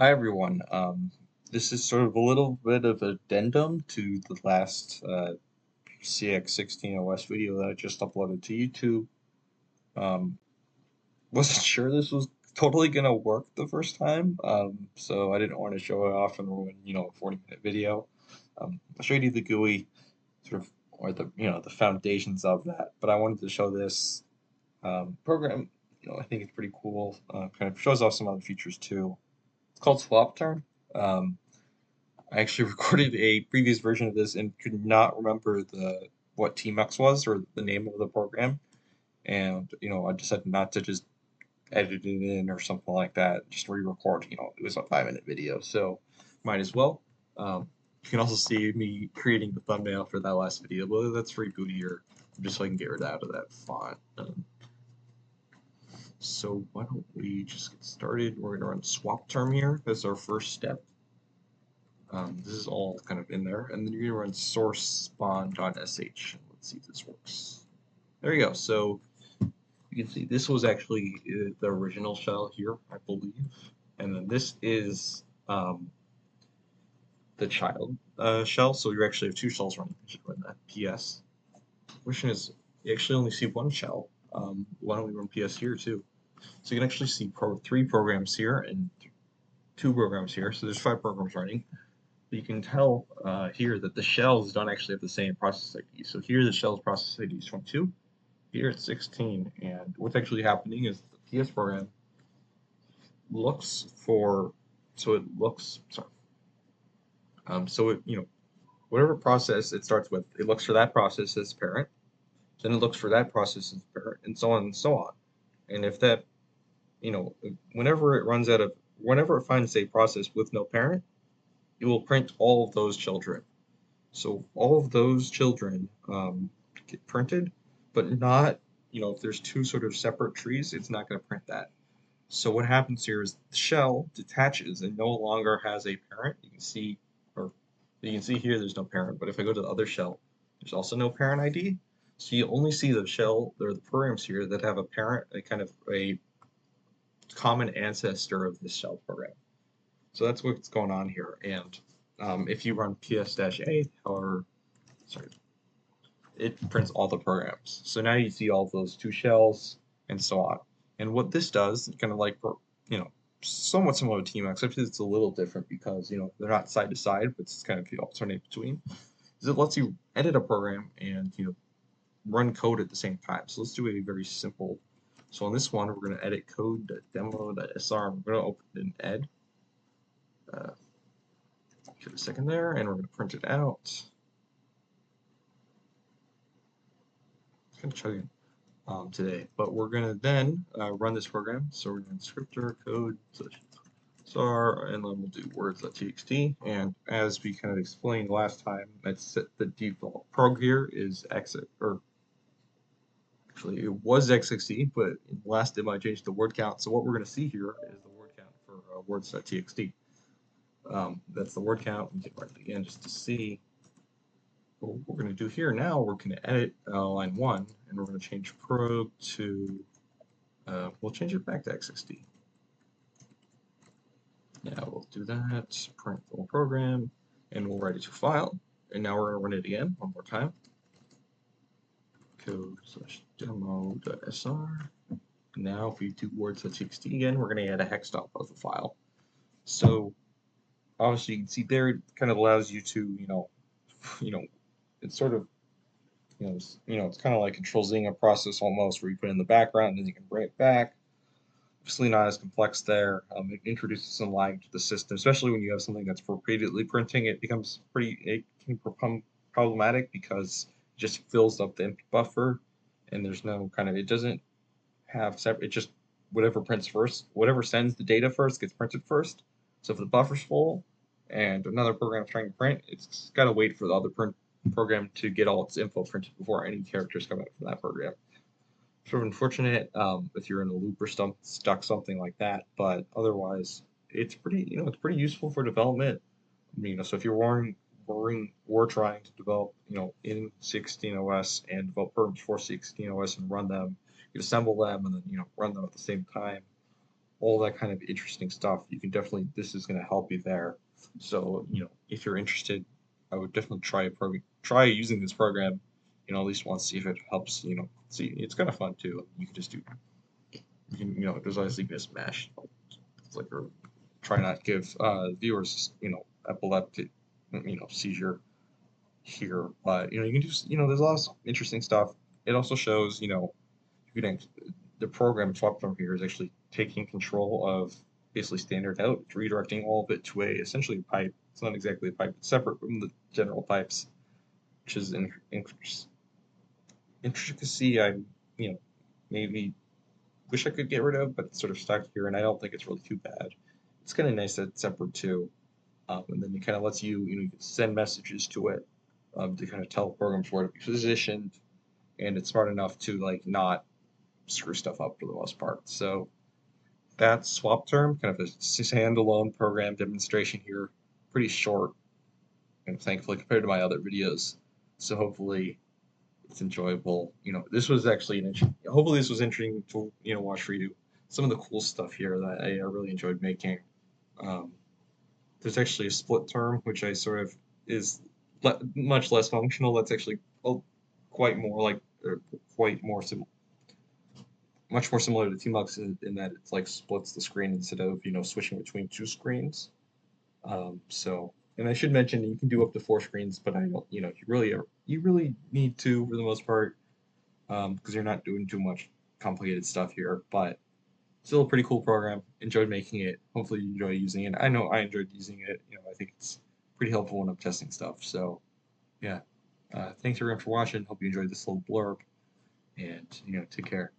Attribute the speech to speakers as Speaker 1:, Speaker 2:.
Speaker 1: Hi everyone. This is sort of a little bit of addendum to the last cx16os video that I just uploaded to YouTube. Um, wasn't sure this was totally gonna work the first time, so I didn't want to show it off and ruin, a 40-minute video. I showed you the GUI, sort of, or the foundations of that, but I wanted to show this program. I think it's pretty cool. Kind of shows off some other features too. It's called swapterm. Um, I actually recorded a previous version of this and could not remember the what tmux was or the name of the program, and I decided not to just edit it in or something like that. Just re-record. It was a 5-minute video, so might as well. You can also see me creating the thumbnail for that last video, whether that's for Booty or just so I can get rid out of that font. So why don't we just get started? We're gonna run swap term here. That's our first step. This is all kind of in there, and then you're gonna run source spawn.sh. Let's see if this works. There you go. So you can see this was actually the original shell here, I believe, and then this is the child shell. So you actually have two shells running. You should run that PS. Question is, you actually only see one shell. Why don't we run PS here too? So you can actually see three programs here and two programs here. So there's 5 programs running. You can tell here that the shells don't actually have the same process ID. So here the shell's process ID is 22, here it's 16, and what's actually happening is the PS program looks for, whatever process it starts with, it looks for that process as parent, then it looks for that process as parent, and so on and so on. And if that, whenever it finds a process with no parent, it will print all of those children. So all of those children get printed, but not, if there's two sort of separate trees, it's not going to print that. So what happens here is the shell detaches and no longer has a parent. You can see here there's no parent, but if I go to the other shell, there's also no parent ID. So you only see the shell, or the programs here that have a parent, a kind of a common ancestor of this shell program. So that's what's going on here. And if you run ps-a, or sorry, it prints all the programs. So now you see all those two shells and so on. And what this does, kind of like, somewhat similar to tmux, except it's a little different because, they're not side to side, but it's kind of the alternate between, is it lets you edit a program and, run code at the same time. So let's do a very simple. So on this one, we're going to edit code.demo.sr. We're going to open an ed. Give it a second there, and we're going to print it out. It's kind of chugging today, but we're going to then run this program. So we're going to scripter code /sar, and then we'll do words.txt. And as we kind of explained last time, that's the default prog here is exit, or actually it was x60, but in the last demo I changed the word count. So what we're going to see here is the word count for words.txt. That's the word count. We can write it again just to see. What we're going to do here now, we're going to edit line 1, and we're going to change prog to, we'll change it back to x60. Now we'll do that, print the whole program, and we'll write it to file. And now we're going to run it again one more time. Code/demo.sr. Now if we do words.txt again, we're going to add a hex dump of the file. So obviously you can see there it kind of allows you to, it's sort of, it's kind of like control-zing a process almost, where you put it in the background and then you can bring it back. Obviously not as complex there. It introduces some lag to the system, especially when you have something that's repeatedly printing. It can become problematic because it just fills up the empty buffer, and there's no it doesn't have separate. It just whatever prints first, whatever sends the data first gets printed first. So if the buffer's full and another program's trying to print, it's got to wait for the other program to get all its info printed before any characters come out from that program. Sort of unfortunate if you're in a loop or stuck something like that, but otherwise it's pretty it's pretty useful for development. So if you're we're trying to develop in 16os and develop programs for 16os and run them, you assemble them and then run them at the same time, all that kind of interesting stuff. You can definitely, this is going to help you there. So, if you're interested, I would definitely try using this program, at least once, see if it helps, see, it's kind of fun too. You can just do, there's obviously mismatch. It's like, or try not to give viewers, epileptic, seizure here, but, you can do, there's a lot of interesting stuff. It also shows, you can the program swapterm here is actually taking control of basically standard out, it's redirecting all of it to essentially a pipe. It's not exactly a pipe, it's separate from the general pipes, which is an intricacy I, maybe wish I could get rid of, but it's sort of stuck here, and I don't think it's really too bad. It's kind of nice that it's separate too, and then it kind of lets you can send messages to it to kind of tell programs where to be positioned, and it's smart enough to like not screw stuff up for the most part. So that's swapterm, kind of a standalone program demonstration here, pretty short, and thankfully compared to my other videos. So hopefully it's enjoyable. This was actually hopefully this was interesting to watch for you. Some of the cool stuff here that I really enjoyed making. Um, there's actually a split term which I sort of is much less functional. That's actually quite more like quite more much more similar to Tmux in that it's like splits the screen instead of switching between two screens. And I should mention you can do up to four screens, but I don't, you really need to for the most part, because you're not doing too much complicated stuff here. But still a pretty cool program. Enjoyed making it. Hopefully you enjoy using it. I know I enjoyed using it. I think it's pretty helpful when I'm testing stuff. So yeah, thanks everyone for watching. Hope you enjoyed this little blurb, and take care.